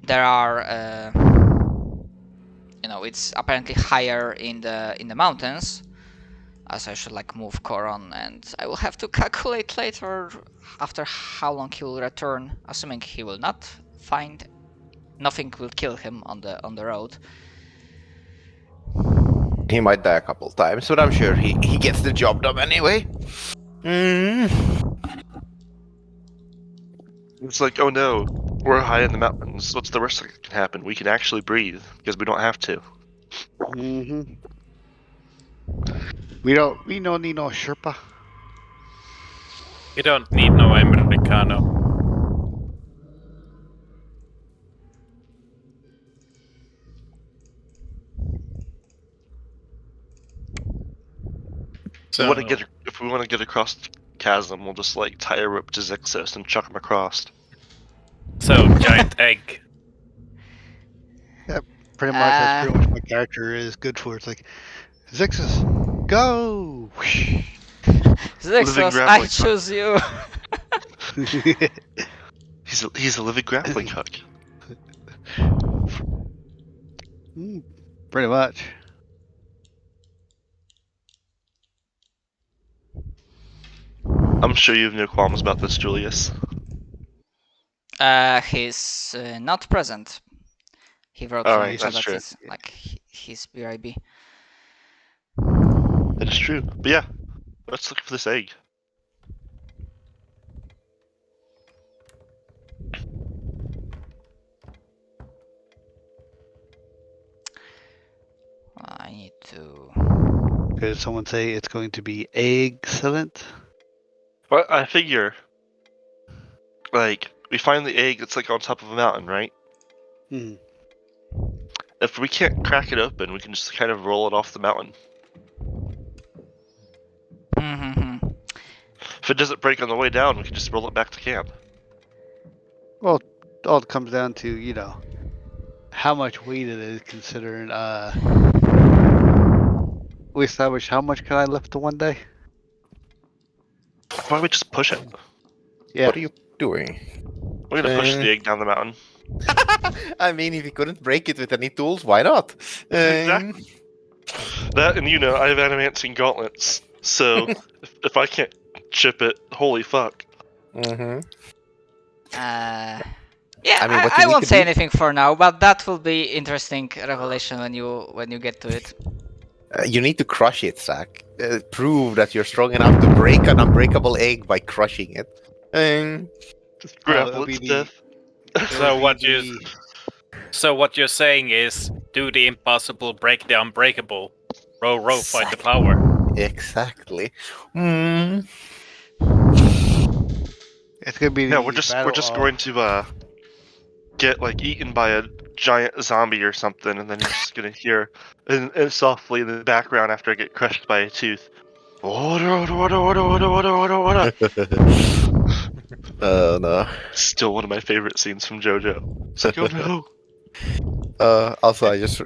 are, it's apparently higher in the mountains. As I should like move Coron, and I will have to calculate later after how long he will return, assuming he will not find. Nothing will kill him on the road. He might die a couple times, but I'm sure he gets the job done anyway. It's like, oh no, we're high in the mountains. What's the worst that can happen? We can actually breathe because we don't have to. Mm-hmm. We don't need no Sherpa. You don't need no Americano. If we want to get across the chasm, we'll just like tie a rope to Zixos and chuck him across. So giant egg. Pretty much, that's pretty much my character is good for. It's like, Zixus, go! Zixos, I grappling choose you. He's a living grappling hook. Pretty much. I'm sure you have no qualms about this, Julius. He's not present. He wrote All in right, the chat that's that true. he's BRB. That is true. But yeah, let's look for this egg. I need to. Did someone say it's going to be excellent? But I figure, like, we find the egg that's like on top of a mountain, right? Hmm. If we can't crack it open, we can just kind of roll it off the mountain. Mm-hmm. If it doesn't break on the way down, we can just roll it back to camp. Well, all it comes down to, you know, how much weight it is, considering we established how much can I lift in one day? Why don't we just push it? Yeah. What are you doing? We're gonna push the egg down the mountain. I mean, if you couldn't break it with any tools, why not? Exactly. That, and I have adamantine gauntlets, so if I can't chip it, holy fuck. Mm-hmm. Yeah, I mean, what you I need won't to say do- anything for now, but that will be interesting revelation when you get to it. You need to crush it, Zach. Prove that you're strong enough to break an unbreakable egg by crushing it. Just Oh, grapple it'll it be to the- death. So what you're saying is do the impossible, break the unbreakable. Row, find the power. Exactly. Mm. It's gonna be No, the we're just battle of- going to get like eaten by a giant zombie or something, and then you're just gonna hear and softly in the background after I get crushed by a tooth. Order. Oh no. Still one of my favorite scenes from JoJo. It's like, oh no, Also, I just.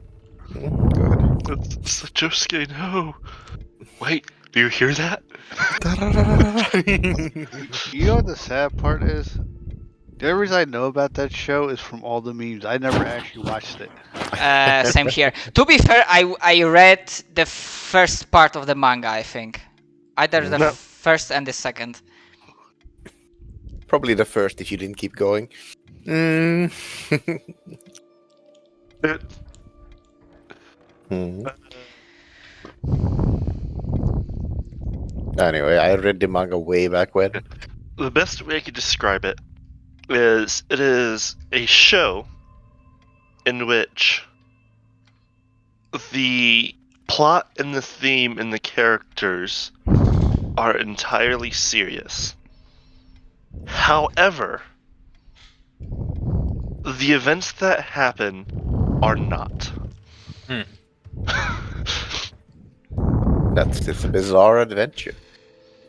Go ahead. it's Josuke, no. Wait, do you hear that? You know what the sad part is? The only reason I know about that show is from all the memes. I never actually watched it. Same here. To be fair, I read the first part of the manga, I think. Either the No. first and the second. Probably the first if you didn't keep going. Mm. It, Hmm. Anyway, I read the manga way back when. the best way I could describe it is a show in which the plot and the theme and the characters are entirely serious. However, the events that happen are not. It's a bizarre adventure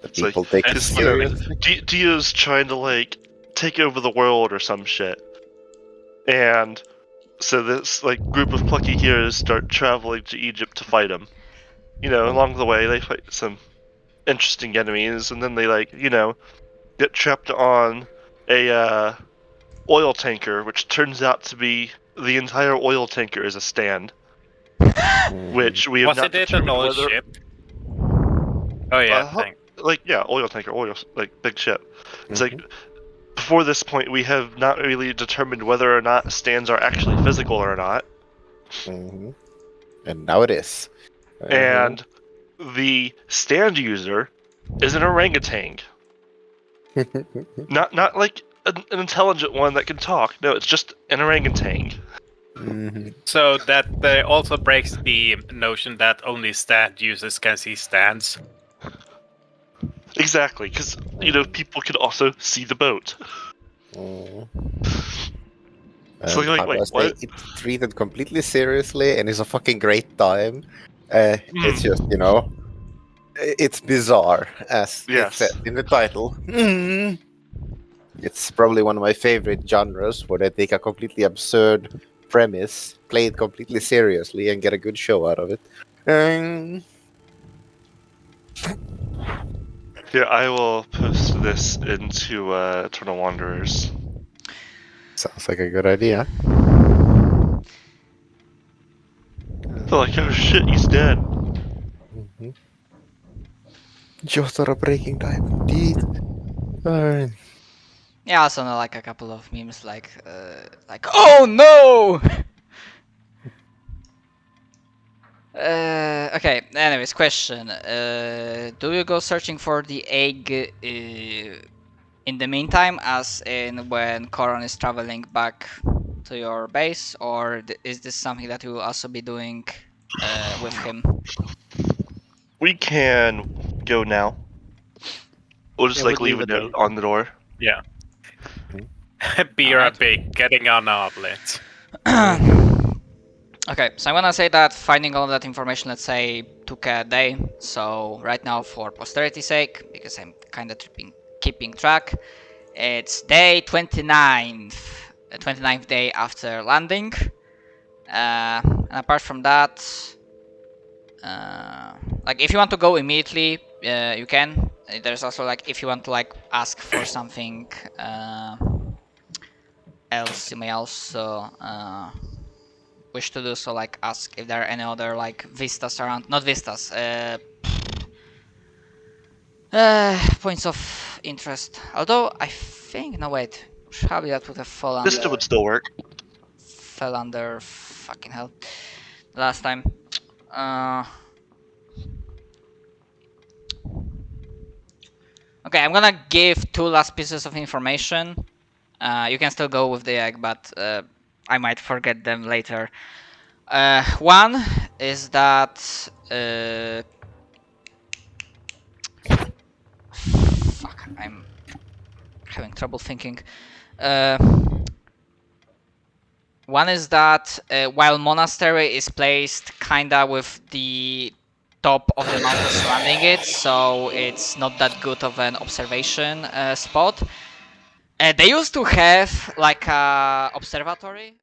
that It's like- people take That's seriously. Dio's trying to like take over the world or some shit, and so this like group of plucky heroes start traveling to Egypt to fight him. Along the way they fight some interesting enemies, and then they get trapped on a oil tanker, which turns out to be the entire oil tanker is a stand, Mhm. which we have Was not it an determined oil whether. ship? Oh yeah, Uh, thanks. Oil tanker, big ship. It's Mhm. like before this point we have not really determined whether or not stands are actually physical or not, Mhm. And now it is. and the stand user is an orangutan. Not like an intelligent one that can talk. No, it's just an orangutan. Mhm. So that also breaks the notion that only stand users can see stands. Exactly, because people could also see the boat. Mhm. So like, How do wait, I say, what? it's treated completely seriously and it's a fucking great time. It's Hmm. just, It's bizarre, as it Yes. said in the title. It's probably one of my favorite genres where they take a completely absurd premise, play it completely seriously, and get a good show out of it. Here, I will post this into Eternal Wanderers. Sounds like a good idea. They're like, oh shit, he's dead. Mm-hmm. Jotaro breaking time, indeed. Yeah, I also know like a couple of memes like oh no. Okay. Anyways, question: do you go searching for the egg in the meantime, as in when Koron is traveling back to your base, or is this something that you will also be doing with him? We can go now. We'll just Yeah, like we'd leave leave a it there. note on the door. Yeah. Alright. BRB, getting on omelet. Okay, so I'm gonna say that finding all of that information, let's say, took a day. So right now, for posterity's sake, because I'm kind of keeping track, it's day 29th, 29th day after landing. And apart from that, like if you want to go immediately, you can. There's also like if you want to like ask for something else, you may also wish to do so, like ask if there are any other like vistas around, not vistas, points of interest. Although I think, no wait, probably that would have Vista would still work. fell under fucking hell last time. Okay, I'm gonna give two last pieces of information. You can still go with the egg, but I might forget them later. One is that fuck, I'm having trouble thinking. One is that while monastery is placed kinda with the top of the mountain surrounding it, so it's not that good of an observation spot. They used to have like a observatory